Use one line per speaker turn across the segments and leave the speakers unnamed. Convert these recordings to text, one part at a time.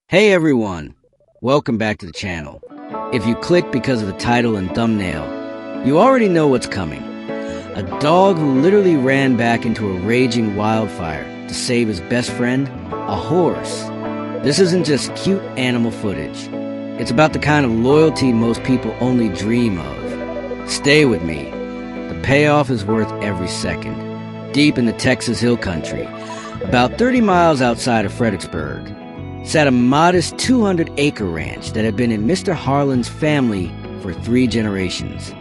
Hey everyone, welcome back to the channel. If you clicked because of the title and thumbnail, you already know what's coming. A dog who literally ran back into a raging wildfire to save his best friend, a horse. This isn't just cute animal footage. It's about the kind of loyalty most people only dream of. Stay with me. The payoff is worth every second. Deep in the Texas Hill Country, about 30 miles outside of Fredericksburg, sat a modest 200-acre ranch that had been in Mr. Harlan's family for 3 generations.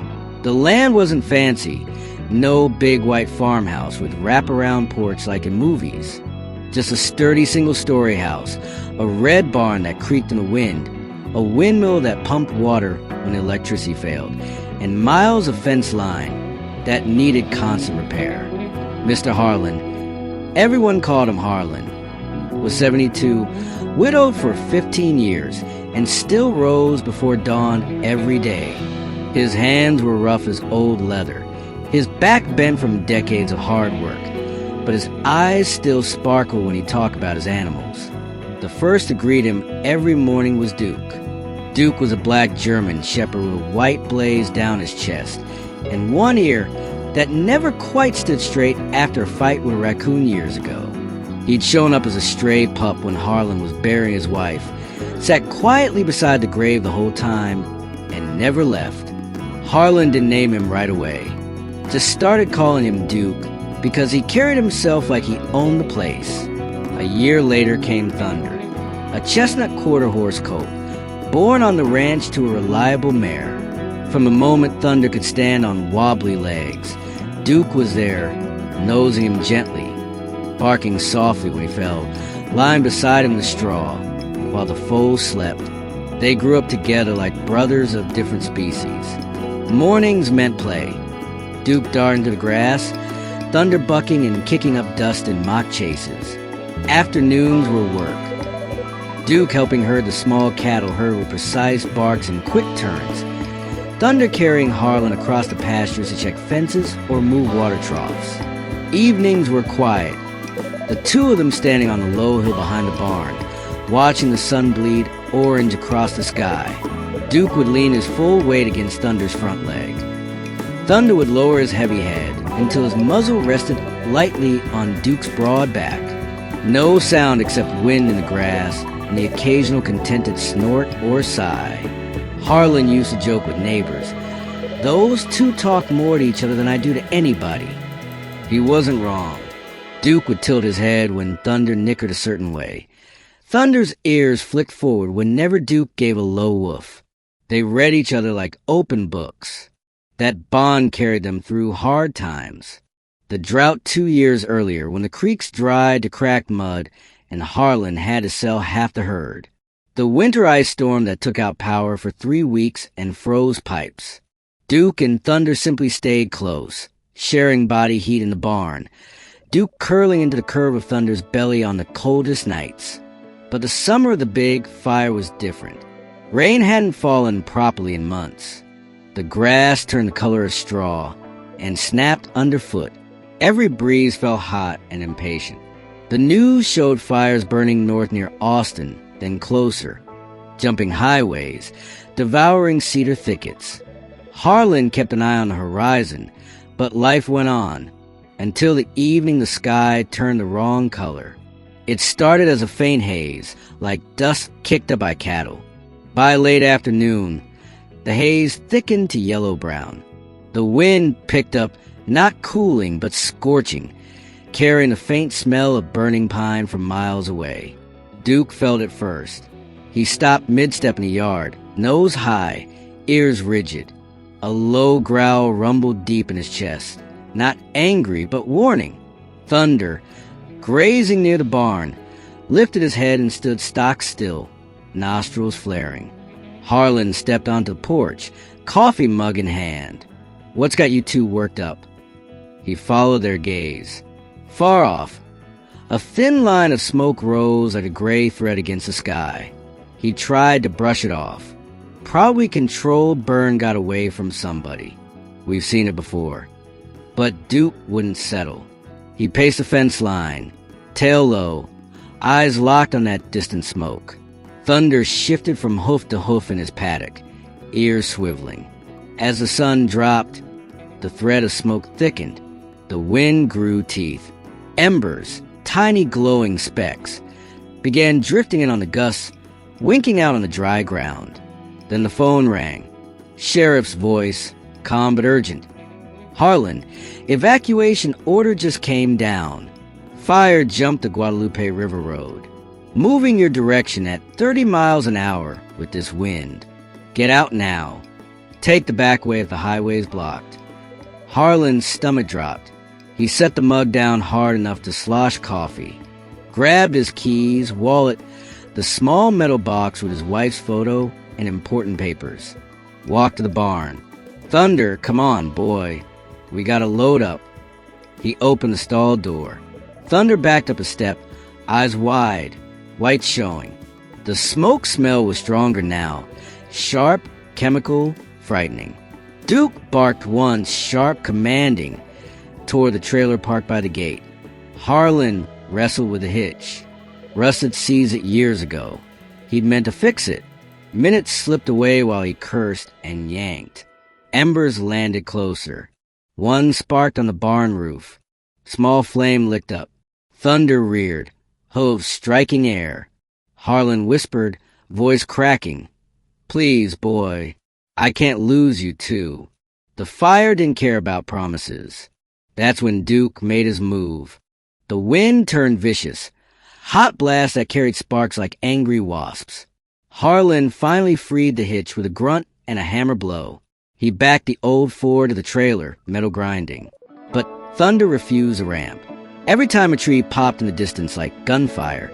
The land wasn't fancy, no big white farmhouse with wraparound porch like in movies. Just a sturdy single-story house, a red barn that creaked in the wind, a windmill that pumped water when electricity failed, and miles of fence line that needed constant repair. Mr. Harlan, everyone called him Harlan, was 72, widowed for 15 years, and still rose before dawn every day. His hands were rough as old leather, his back bent from decades of hard work, but his eyes still sparkle when he talked about his animals. The first to greet him every morning was Duke. Duke was a black German shepherd with a white blaze down his chest, and one ear that never quite stood straight after a fight with a raccoon years ago. He'd shown up as a stray pup when Harlan was burying his wife, sat quietly beside the grave the whole time, and never left. Harlan didn't name him right away, just started calling him Duke because he carried himself like he owned the place. A year later came Thunder, a chestnut quarter-horse colt, born on the ranch to a reliable mare. From the moment Thunder could stand on wobbly legs, Duke was there, nosing him gently, barking softly when he fell, lying beside him in the straw, while the foal slept. They grew up together like brothers of different species. Mornings meant play. Duke darted into the grass, Thunder bucking and kicking up dust in mock chases. Afternoons were work. Duke helping herd the small cattle herd with precise barks and quick turns. Thunder carrying Harlan across the pastures to check fences or move water troughs. Evenings were quiet, the two of them standing on the low hill behind the barn, watching the sun bleed orange across the sky. Duke would lean his full weight against Thunder's front leg. Thunder would lower his heavy head until his muzzle rested lightly on Duke's broad back. No sound except wind in the grass and the occasional contented snort or sigh. Harlan used to joke with neighbors, "Those two talk more to each other than I do to anybody." He wasn't wrong. Duke would tilt his head when Thunder nickered a certain way. Thunder's ears flicked forward whenever Duke gave a low woof. They read each other like open books. That bond carried them through hard times. The drought 2 years earlier, when the creeks dried to cracked mud and Harlan had to sell half the herd. The winter ice storm that took out power for 3 weeks and froze pipes. Duke and Thunder simply stayed close, sharing body heat in the barn, Duke curling into the curve of Thunder's belly on the coldest nights. But the summer of the big fire was different. Rain hadn't fallen properly in months. The grass turned the color of straw and snapped underfoot. Every breeze felt hot and impatient. The news showed fires burning north near Austin, then closer, jumping highways, devouring cedar thickets. Harlan kept an eye on the horizon, but life went on. Until the evening the sky turned the wrong color. It started as a faint haze, like dust kicked up by cattle. By late afternoon, the haze thickened to yellow-brown. The wind picked up, not cooling but scorching, carrying a faint smell of burning pine from miles away. Duke felt it first. He stopped mid-step in the yard, nose high, ears rigid. A low growl rumbled deep in his chest. Not angry, but warning. Thunder, grazing near the barn, lifted his head and stood stock still, nostrils flaring. Harlan stepped onto the porch, coffee mug in hand. "What's got you two worked up?" He followed their gaze. Far off, a thin line of smoke rose like a gray thread against the sky. He tried to brush it off. Probably controlled burn got away from somebody. We've seen it before. But Duke wouldn't settle. He paced the fence line, tail low, eyes locked on that distant smoke. Thunder shifted from hoof to hoof in his paddock, ears swiveling. As the sun dropped, the thread of smoke thickened. The wind grew teeth. Embers, tiny glowing specks, began drifting in on the gusts, winking out on the dry ground. Then the phone rang. Sheriff's voice, calm but urgent. "Harlan, evacuation order just came down. Fire jumped the Guadalupe River Road. Moving your direction at 30 miles an hour with this wind. Get out now. Take the back way if the highway is blocked." Harlan's stomach dropped. He set the mug down hard enough to slosh coffee, grabbed his keys, wallet, the small metal box with his wife's photo and important papers, walked to the barn. "Thunder, come on, boy. We gotta load up." He opened the stall door. Thunder backed up a step, eyes wide, white showing. The smoke smell was stronger now, sharp, chemical, frightening. Duke barked once, sharp, commanding, toward the trailer parked by the gate. Harlan wrestled with the hitch. Russ had seized it years ago. He'd meant to fix it. Minutes slipped away while he cursed and yanked. Embers landed closer. One sparked on the barn roof. Small flame licked up. Thunder reared, hooves striking air. Harlan whispered, voice cracking, "Please, boy, I can't lose you, too." The fire didn't care about promises. That's when Duke made his move. The wind turned vicious. Hot blasts that carried sparks like angry wasps. Harlan finally freed the hitch with a grunt and a hammer blow. He backed the old Ford to the trailer, metal grinding. But Thunder refused the ramp. Every time a tree popped in the distance like gunfire,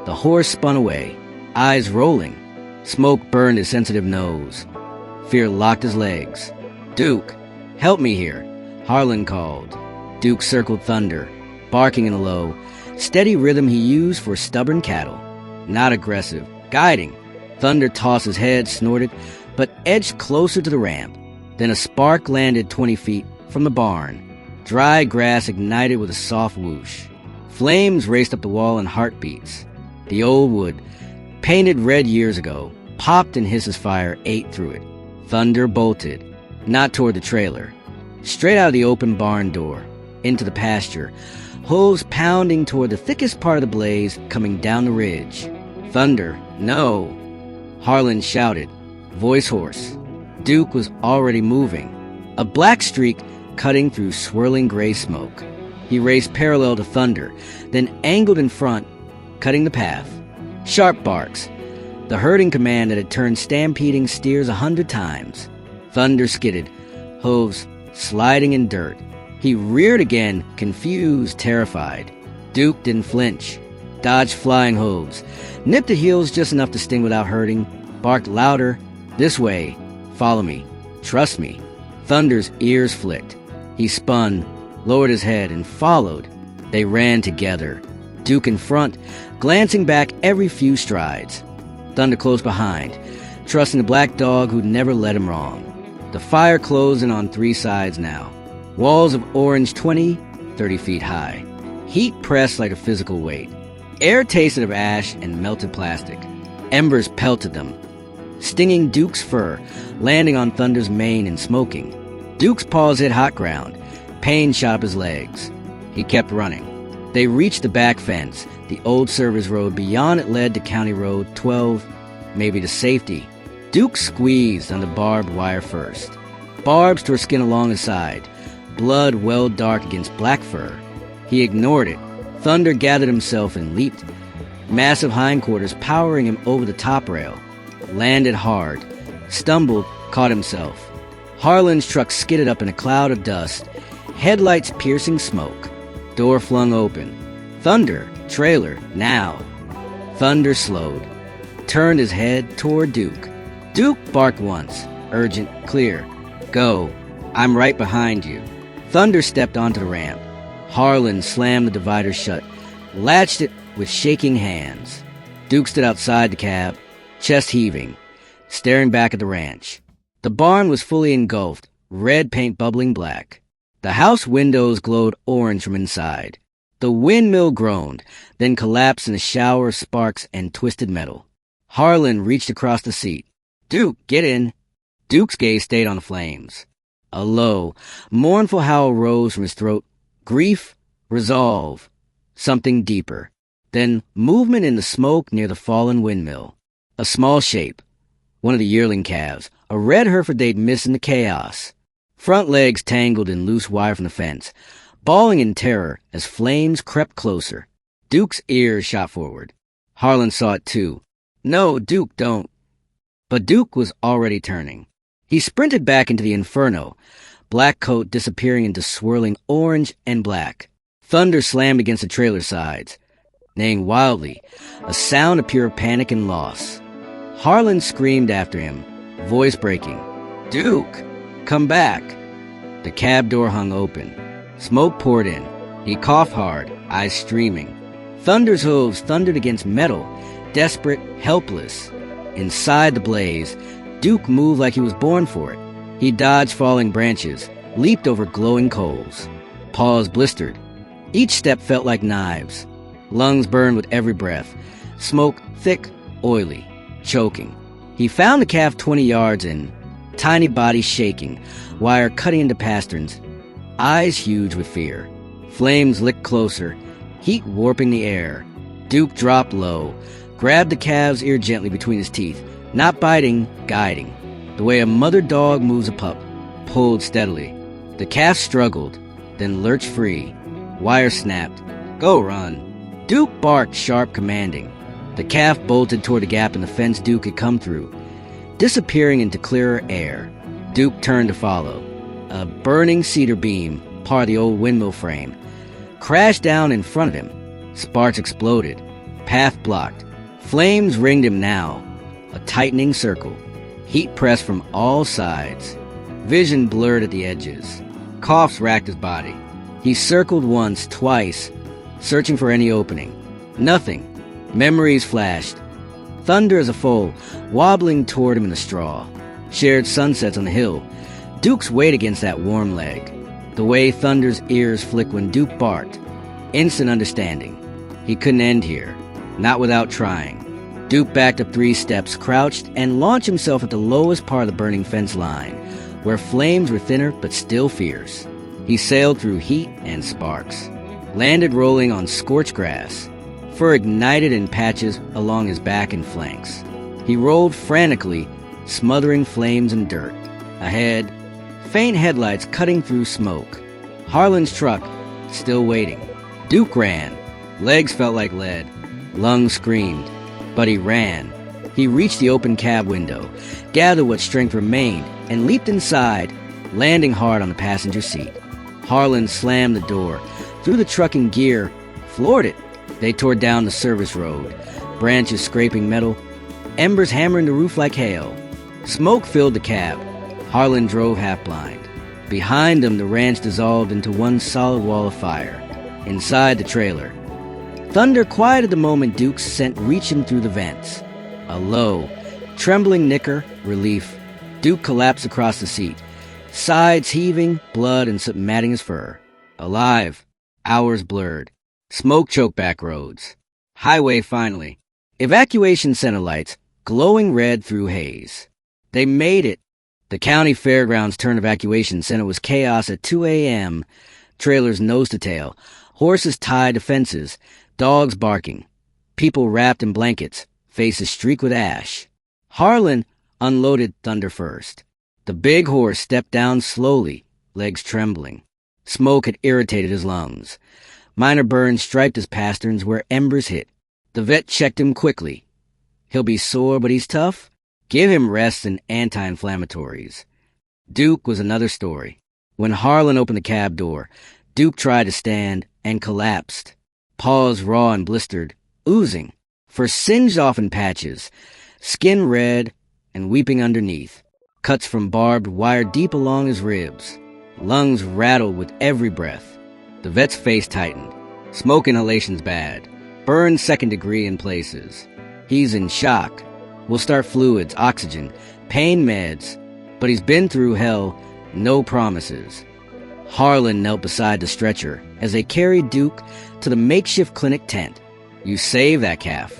the horse spun away, eyes rolling. Smoke burned his sensitive nose. Fear locked his legs. "Duke, help me here," Harlan called. Duke circled Thunder, barking in a low, steady rhythm he used for stubborn cattle. Not aggressive, guiding. Thunder tossed his head, snorted, but edged closer to the ramp. Then a spark landed 20 feet from the barn. Dry grass ignited with a soft whoosh. Flames raced up the wall in heartbeats. The old wood, painted red years ago, popped and hissed as fire ate through it. Thunder bolted, not toward the trailer, straight out of the open barn door, into the pasture, hooves pounding toward the thickest part of the blaze coming down the ridge. "Thunder, no!" Harlan shouted, voice hoarse. Duke was already moving, a black streak cutting through swirling gray smoke. He raced parallel to Thunder, then angled in front, cutting the path. Sharp barks, the herding command that had turned stampeding steers 100 times. Thunder skidded, hooves sliding in dirt. He reared again, confused, terrified. Duke didn't flinch, dodged flying hooves, nipped at heels just enough to sting without hurting, barked louder, "This way, follow me, trust me." Thunder's ears flicked. He spun, lowered his head, and followed. They ran together, Duke in front, glancing back every few strides. Thunder close behind, trusting the black dog who'd never led him wrong. The fire closed in on 3 sides now. Walls of orange 20, 30 feet high. Heat pressed like a physical weight. Air tasted of ash and melted plastic. Embers pelted them, stinging Duke's fur, landing on Thunder's mane and smoking. Duke's paws hit hot ground. Pain shot up his legs. He kept running. They reached the back fence. The old service road beyond it led to County Road 12, maybe to safety. Duke squeezed on the barbed wire first. Barbs tore skin along his side. Blood welled dark against black fur. He ignored it. Thunder gathered himself and leaped. Massive hindquarters powering him over the top rail. Landed hard. Stumbled, caught himself. Harlan's truck skidded up in a cloud of dust. Headlights piercing smoke. Door flung open. Thunder, trailer, now. Thunder slowed. Turned his head toward Duke. Duke barked once. Urgent, clear. "Go. I'm right behind you." Thunder stepped onto the ramp. Harlan slammed the divider shut, latched it with shaking hands. Duke stood outside the cab, chest heaving, staring back at the ranch. The barn was fully engulfed, red paint bubbling black. The house windows glowed orange from inside. The windmill groaned, then collapsed in a shower of sparks and twisted metal. Harlan reached across the seat. "Duke, get in." Duke's gaze stayed on the flames. A low, mournful howl rose from his throat. Grief, resolve, something deeper. Then movement in the smoke near the fallen windmill. A small shape, one of the yearling calves, a red heifer they'd missed in the chaos. Front legs tangled in loose wire from the fence, bawling in terror as flames crept closer. Duke's ears shot forward. Harlan saw it too. "No, Duke, don't." But Duke was already turning. He sprinted back into the inferno, black coat disappearing into swirling orange and black. Thunder slammed against the trailer sides, neighing wildly, a sound of pure panic and loss. Harlan screamed after him, voice breaking. "Duke, come back." The cab door hung open. Smoke poured in. He coughed hard, eyes streaming. Thunder's hooves thundered against metal, desperate, helpless. Inside the blaze, Duke moved like he was born for it. He dodged falling branches, leaped over glowing coals. Paws blistered. Each step felt like knives. Lungs burned with every breath. Smoke thick, oily, choking. He found the calf 20 yards in, tiny body shaking, wire cutting into pasterns, eyes huge with fear. Flames licked closer, heat warping the air. Duke dropped low, grabbed the calf's ear gently between his teeth, not biting, guiding. The way a mother dog moves a pup, pulled steadily. The calf struggled, then lurched free. Wire snapped. "Go run." Duke barked sharp, commanding. The calf bolted toward a gap in the fence Duke had come through, disappearing into clearer air. Duke turned to follow. A burning cedar beam, part of the old windmill frame, crashed down in front of him. Sparks exploded. Path blocked. Flames ringed him now. A tightening circle. Heat pressed from all sides. Vision blurred at the edges. Coughs racked his body. He circled once, twice, searching for any opening. Nothing. Memories flashed. Thunder as a foal, wobbling toward him in the straw. Shared sunsets on the hill. Duke's weight against that warm leg. The way Thunder's ears flicked when Duke barked. Instant understanding. He couldn't end here. Not without trying. Duke backed up 3 steps, crouched, and launched himself at the lowest part of the burning fence line, where flames were thinner but still fierce. He sailed through heat and sparks. Landed rolling on scorched grass. Fur ignited in patches along his back and flanks. He rolled frantically, smothering flames and dirt. Ahead, faint headlights cutting through smoke. Harlan's truck, still waiting. Duke ran. Legs felt like lead. Lungs screamed. But he ran. He reached the open cab window, gathered what strength remained, and leaped inside, landing hard on the passenger seat. Harlan slammed the door, threw the truck in gear, floored it. They tore down the service road, branches scraping metal, embers hammering the roof like hail. Smoke filled the cab. Harlan drove half-blind. Behind them, the ranch dissolved into one solid wall of fire. Inside the trailer, thunder quieted the moment Duke's scent reached him through the vents. A low, trembling nicker, relief. Duke collapsed across the seat, sides heaving, blood and soot matting his fur. Alive. Hours blurred. Smoke choked back roads. Highway finally. Evacuation center lights, glowing red through haze. They made it. The county fairgrounds turned evacuation center was chaos at 2 a.m. Trailers nose to tail, horses tied to fences, dogs barking, people wrapped in blankets, faces streaked with ash. Harlan unloaded Thunder first. The big horse stepped down slowly, legs trembling. Smoke had irritated his lungs. Minor burns striped his pasterns where embers hit. The vet checked him quickly. He'll be sore, but he's tough. Give him rest and anti-inflammatories. Duke was another story. When Harlan opened the cab door, Duke tried to stand and collapsed. Paws raw and blistered, oozing, fur singed off in patches, skin red and weeping underneath, cuts from barbed wire deep along his ribs. Lungs rattled with every breath. The vet's face tightened. Smoke inhalation's bad. Burned 2nd degree in places. He's in shock. We'll start fluids, oxygen, pain meds. But he's been through hell, no promises. Harlan knelt beside the stretcher as they carried Duke to the makeshift clinic tent. You saved that calf.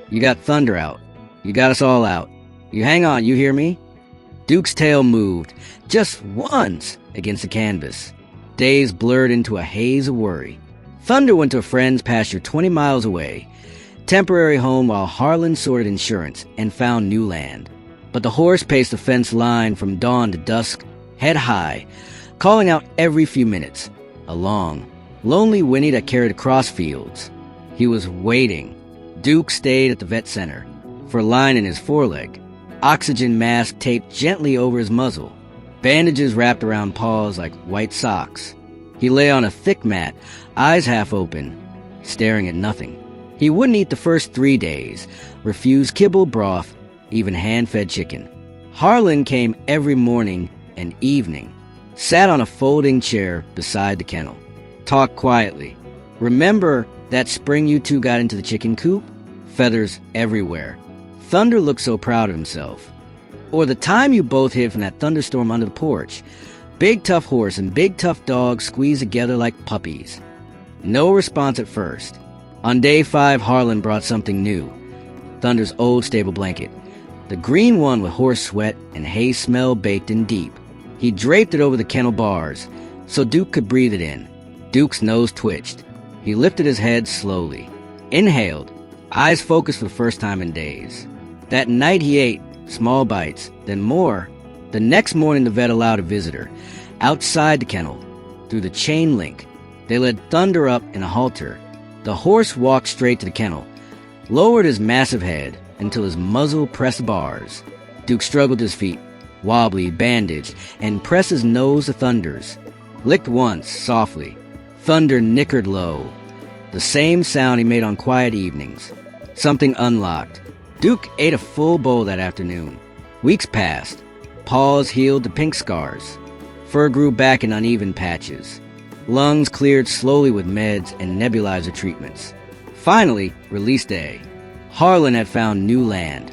You got Thunder out. You got us all out. You hang on, you hear me?" Duke's tail moved, just once, against the canvas. Days blurred into a haze of worry. Thunder went to a friend's pasture 20 miles away, temporary home, while Harlan sorted insurance and found new land. But the horse paced the fence line from dawn to dusk, head high, calling out every few minutes. A long, lonely whinny that carried across fields. He was waiting. Duke stayed at the vet center, for a line in his foreleg, oxygen mask taped gently over his muzzle, bandages wrapped around paws like white socks. He lay on a thick mat, eyes half open, staring at nothing. He wouldn't eat the first 3 days, refused kibble, broth, even hand-fed chicken. Harlan came every morning and evening, sat on a folding chair beside the kennel, talked quietly. "Remember that spring you two got into the chicken coop? Feathers everywhere. Thunder looked so proud of himself. Or the time you both hid from that thunderstorm under the porch. Big tough horse and big tough dog squeezed together like puppies." No response at first. On day 5, Harlan brought something new. Thunder's old stable blanket. The green one with horse sweat and hay smell baked in deep. He draped it over the kennel bars, so Duke could breathe it in. Duke's nose twitched. He lifted his head slowly. Inhaled, eyes focused for the first time in days. That night he ate, small bites, then more. The next morning the vet allowed a visitor, outside the kennel, through the chain link. They led Thunder up in a halter. The horse walked straight to the kennel, lowered his massive head until his muzzle pressed bars. Duke struggled to his feet, wobbly, bandaged, and pressed his nose to Thunder's. Licked once, softly. Thunder nickered low, the same sound he made on quiet evenings. Something unlocked. Duke ate a full bowl that afternoon. Weeks passed. Paws healed to pink scars. Fur grew back in uneven patches. Lungs cleared slowly with meds and nebulizer treatments. Finally, release day. Harlan had found new land.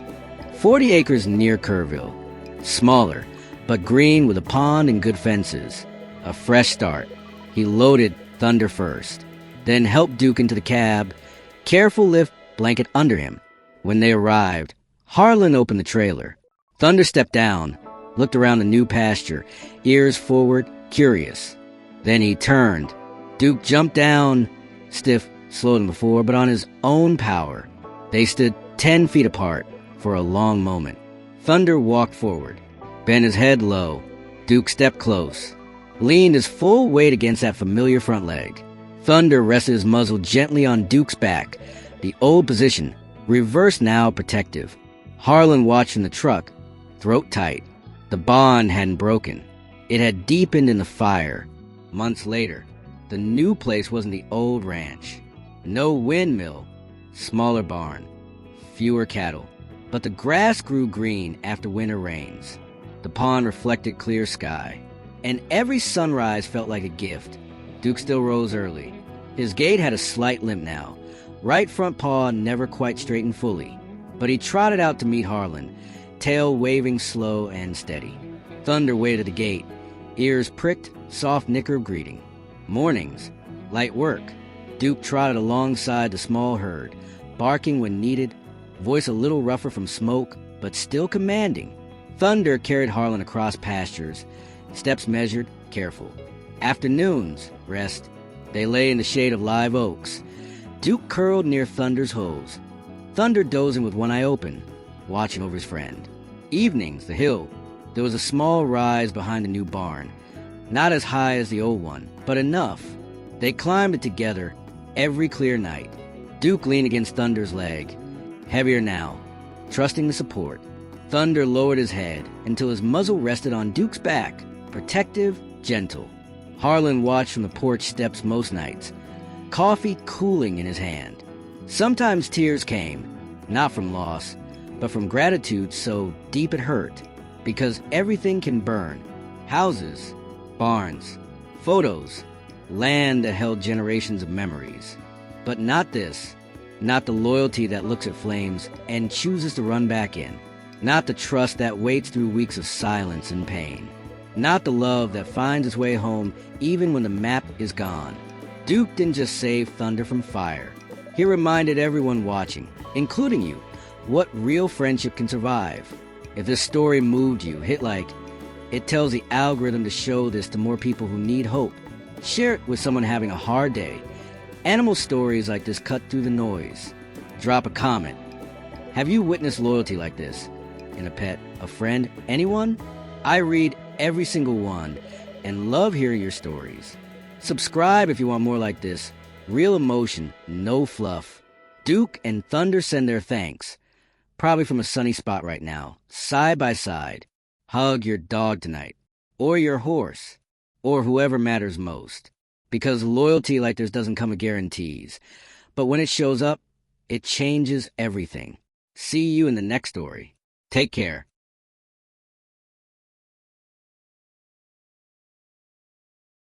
40 acres near Kerrville. Smaller, but green with a pond and good fences. A fresh start. He loaded Thunder first, then helped Duke into the cab. Careful lift blanket under him. When they arrived, Harlan opened the trailer. Thunder stepped down, looked around the new pasture, ears forward, curious. Then he turned. Duke jumped down, stiff, slower than before, but on his own power. They stood 10 feet apart for a long moment. Thunder walked forward, bent his head low. Duke stepped close, leaned his full weight against that familiar front leg. Thunder rested his muzzle gently on Duke's back, the old position, reversed now, protective. Harlan watched in the truck, throat tight. The bond hadn't broken. It had deepened in the fire. Months later, the new place wasn't the old ranch. No windmill, smaller barn, fewer cattle. But the grass grew green after winter rains. The pond reflected clear sky. And every sunrise felt like a gift. Duke still rose early. His gait had a slight limp now. Right front paw never quite straightened fully. But he trotted out to meet Harlan, tail waving slow and steady. Thunder waited at the gate, ears pricked, soft nicker of greeting. Mornings, light work. Duke trotted alongside the small herd, barking when needed, voice a little rougher from smoke, but still commanding. Thunder carried Harlan across pastures, steps measured, careful. Afternoons, rest. They lay in the shade of live oaks. Duke curled near Thunder's hose. Thunder dozing with one eye open, watching over his friend. Evenings, the hill. There was a small rise behind the new barn. Not as high as the old one, but enough. They climbed it together every clear night. Duke leaned against Thunder's leg, heavier now, trusting the support. Thunder lowered his head until his muzzle rested on Duke's back, protective, gentle. Harlan watched from the porch steps most nights, coffee cooling in his hand. Sometimes tears came, not from loss, but from gratitude so deep it hurt, because everything can burn. Houses, barns, photos, land that held generations of memories. But not this, not the loyalty that looks at flames and chooses to run back in. Not the trust that waits through weeks of silence and pain. Not the love that finds its way home even when the map is gone. Duke didn't just save Thunder from fire. He reminded everyone watching, including you, what real friendship can survive. If this story moved you, hit like. It tells the algorithm to show this to more people who need hope. Share it with someone having a hard day. Animal stories like this cut through the noise. Drop a comment. Have you witnessed loyalty like this? In a pet, a friend, anyone? I read every single one and love hearing your stories. Subscribe if you want more like this. Real emotion, no fluff. Duke and Thunder send their thanks. Probably from a sunny spot right now, side by side. Hug your dog tonight, or your horse, or whoever matters most. Because loyalty like this doesn't come with guarantees. But when it shows up, it changes everything. See you in the next story. Take care.